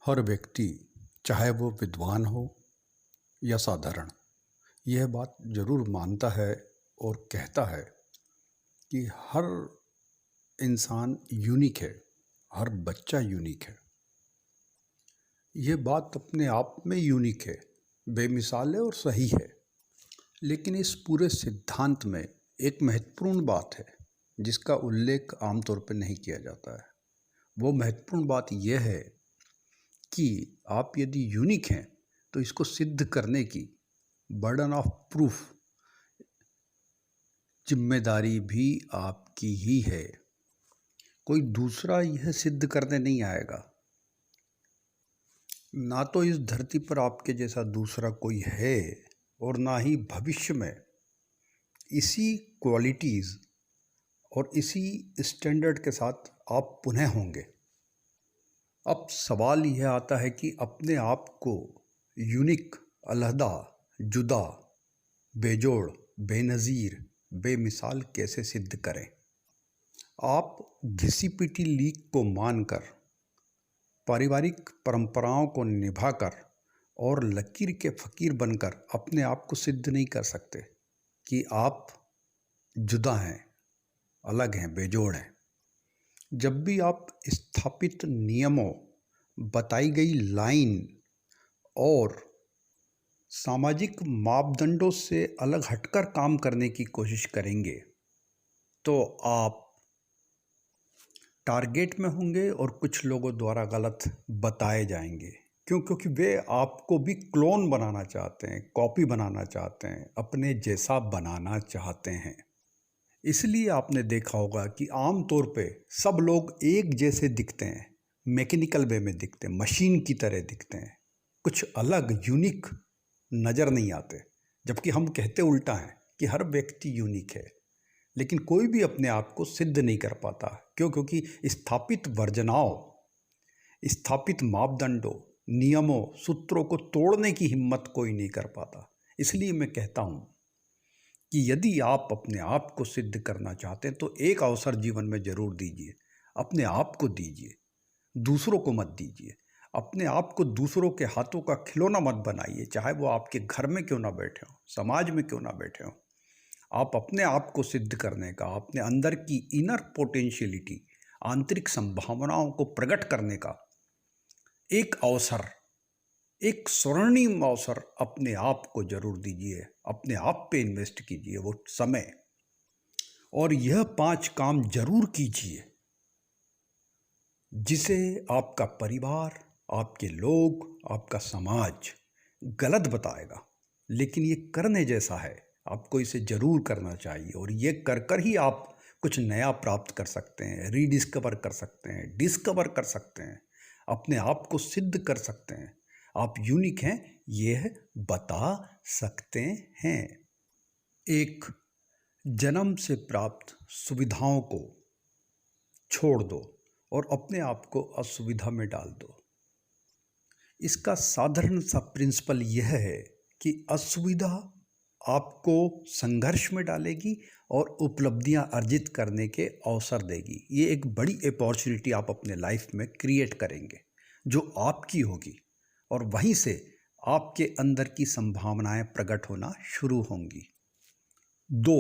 हर व्यक्ति, चाहे वो विद्वान हो या साधारण, यह बात जरूर मानता है और कहता है कि हर इंसान यूनिक है, हर बच्चा यूनिक है। यह बात अपने आप में यूनिक है, बेमिसाल है और सही है। लेकिन इस पूरे सिद्धांत में एक महत्वपूर्ण बात है जिसका उल्लेख आमतौर पर नहीं किया जाता है। वो महत्वपूर्ण बात यह है कि आप यदि यूनिक हैं तो इसको सिद्ध करने की बर्डन ऑफ प्रूफ, जिम्मेदारी भी आपकी ही है। कोई दूसरा यह सिद्ध करने नहीं आएगा। ना तो इस धरती पर आपके जैसा दूसरा कोई है और ना ही भविष्य में इसी क्वालिटीज़ और इसी स्टैंडर्ड के साथ आप पुनः होंगे। अब सवाल यह आता है कि अपने आप को यूनिक, अलहदा, जुदा, बेजोड़, बेनज़ीर, बेमिसाल कैसे सिद्ध करें। आप घिसी पिटी लीक को मानकर, पारिवारिक परंपराओं को निभाकर और लकीर के फ़कीर बनकर अपने आप को सिद्ध नहीं कर सकते कि आप जुदा हैं, अलग हैं, बेजोड़ हैं। जब भी आप स्थापित नियमों, बताई गई लाइन और सामाजिक मापदंडों से अलग हटकर काम करने की कोशिश करेंगे तो आप टारगेट में होंगे और कुछ लोगों द्वारा गलत बताए जाएंगे। क्योंकि वे आपको भी क्लोन बनाना चाहते हैं, कॉपी बनाना चाहते हैं, अपने जैसा बनाना चाहते हैं। इसलिए आपने देखा होगा कि आम तौर पे सब लोग एक जैसे दिखते हैं, मैकेनिकल वे में दिखते हैं, मशीन की तरह दिखते हैं, कुछ अलग यूनिक नज़र नहीं आते। जबकि हम कहते उल्टा हैं कि हर व्यक्ति यूनिक है, लेकिन कोई भी अपने आप को सिद्ध नहीं कर पाता। क्योंकि स्थापित वर्जनाओं, स्थापित मापदंडों, नियमों, सूत्रों को तोड़ने की हिम्मत कोई नहीं कर पाता। इसलिए मैं कहता हूँ कि यदि आप अपने आप को सिद्ध करना चाहते हैं तो एक अवसर जीवन में ज़रूर दीजिए, अपने आप को दीजिए, दूसरों को मत दीजिए। अपने आप को दूसरों के हाथों का खिलौना मत बनाइए, चाहे वो आपके घर में क्यों ना बैठे हों, समाज में क्यों ना बैठे हों। आप अपने आप को सिद्ध करने का, अपने अंदर की इनर पोटेंशियलिटी, आंतरिक संभावनाओं को प्रकट करने का एक अवसर, एक स्वर्णिम अवसर अपने आप को जरूर दीजिए। अपने आप पे इन्वेस्ट कीजिए वो समय, और यह 5 काम जरूर कीजिए जिसे आपका परिवार, आपके लोग, आपका समाज गलत बताएगा, लेकिन ये करने जैसा है। आपको इसे जरूर करना चाहिए और ये कर ही आप कुछ नया प्राप्त कर सकते हैं, रीडिस्कवर कर सकते हैं, डिस्कवर कर सकते हैं, अपने आप को सिद्ध कर सकते हैं। आप यूनिक हैं यह बता सकते हैं। एक जन्म से प्राप्त सुविधाओं को छोड़ दो और अपने आप को असुविधा में डाल दो। इसका साधारण सा प्रिंसिपल यह है कि असुविधा आपको संघर्ष में डालेगी और उपलब्धियां अर्जित करने के अवसर देगी। ये एक बड़ी अपॉर्चुनिटी आप अपने लाइफ में क्रिएट करेंगे जो आपकी होगी, और वहीं से आपके अंदर की संभावनाएं प्रकट होना शुरू होंगी। 2,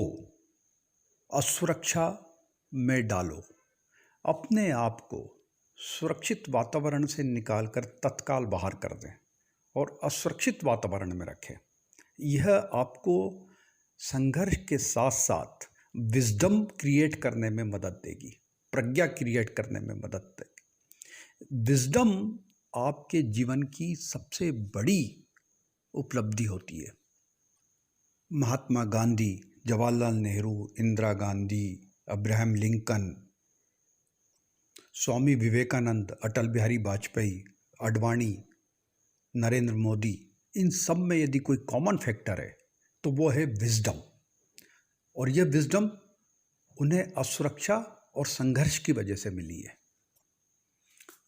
असुरक्षा में डालो। अपने आप को सुरक्षित वातावरण से निकालकर तत्काल बाहर कर दें और असुरक्षित वातावरण में रखें। यह आपको संघर्ष के साथ साथ विजडम क्रिएट करने में मदद देगी, प्रज्ञा क्रिएट करने में मदद देगी। विजडम आपके जीवन की सबसे बड़ी उपलब्धि होती है। महात्मा गांधी, जवाहरलाल नेहरू, इंदिरा गांधी, अब्राहम लिंकन, स्वामी विवेकानंद, अटल बिहारी वाजपेयी, आडवाणी, नरेंद्र मोदी, इन सब में यदि कोई कॉमन फैक्टर है तो वो है विजडम। और यह विजडम उन्हें असुरक्षा और संघर्ष की वजह से मिली है।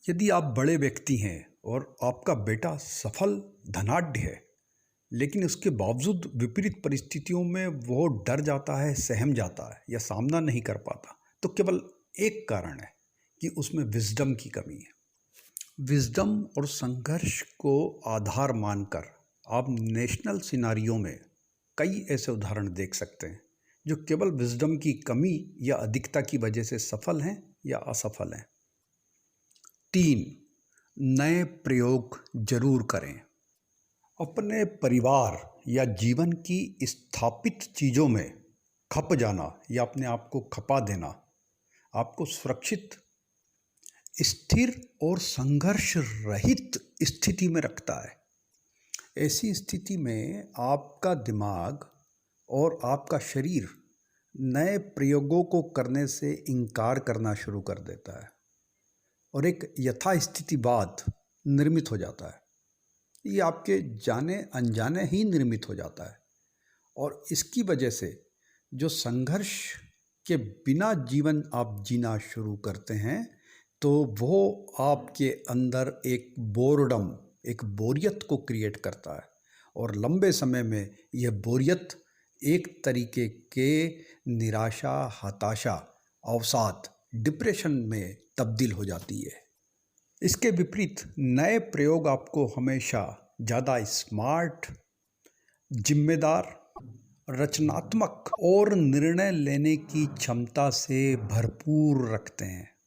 यदि आप बड़े व्यक्ति हैं और आपका बेटा सफल धनाढ्य है, लेकिन उसके बावजूद विपरीत परिस्थितियों में वो डर जाता है, सहम जाता है या सामना नहीं कर पाता, तो केवल एक कारण है कि उसमें विजडम की कमी है। विजडम और संघर्ष को आधार मानकर आप नेशनल सिनारियो में कई ऐसे उदाहरण देख सकते हैं जो केवल विजडम की कमी या अधिकता की वजह से सफल हैं या असफल हैं। 3, नए प्रयोग जरूर करें। अपने परिवार या जीवन की स्थापित चीज़ों में खप जाना या अपने आप को खपा देना आपको सुरक्षित, स्थिर और संघर्ष रहित स्थिति में रखता है। ऐसी स्थिति में आपका दिमाग और आपका शरीर नए प्रयोगों को करने से इनकार करना शुरू कर देता है और एक यथास्थितिवाद निर्मित हो जाता है। ये आपके जाने अनजाने ही निर्मित हो जाता है और इसकी वजह से जो संघर्ष के बिना जीवन आप जीना शुरू करते हैं तो वो आपके अंदर एक बोरडम, एक बोरियत को क्रिएट करता है और लंबे समय में यह बोरियत एक तरीके के निराशा, हताशा, अवसाद, डिप्रेशन में तब्दील हो जाती है। इसके विपरीत नए प्रयोग आपको हमेशा ज़्यादा स्मार्ट, जिम्मेदार, रचनात्मक और निर्णय लेने की क्षमता से भरपूर रखते हैं।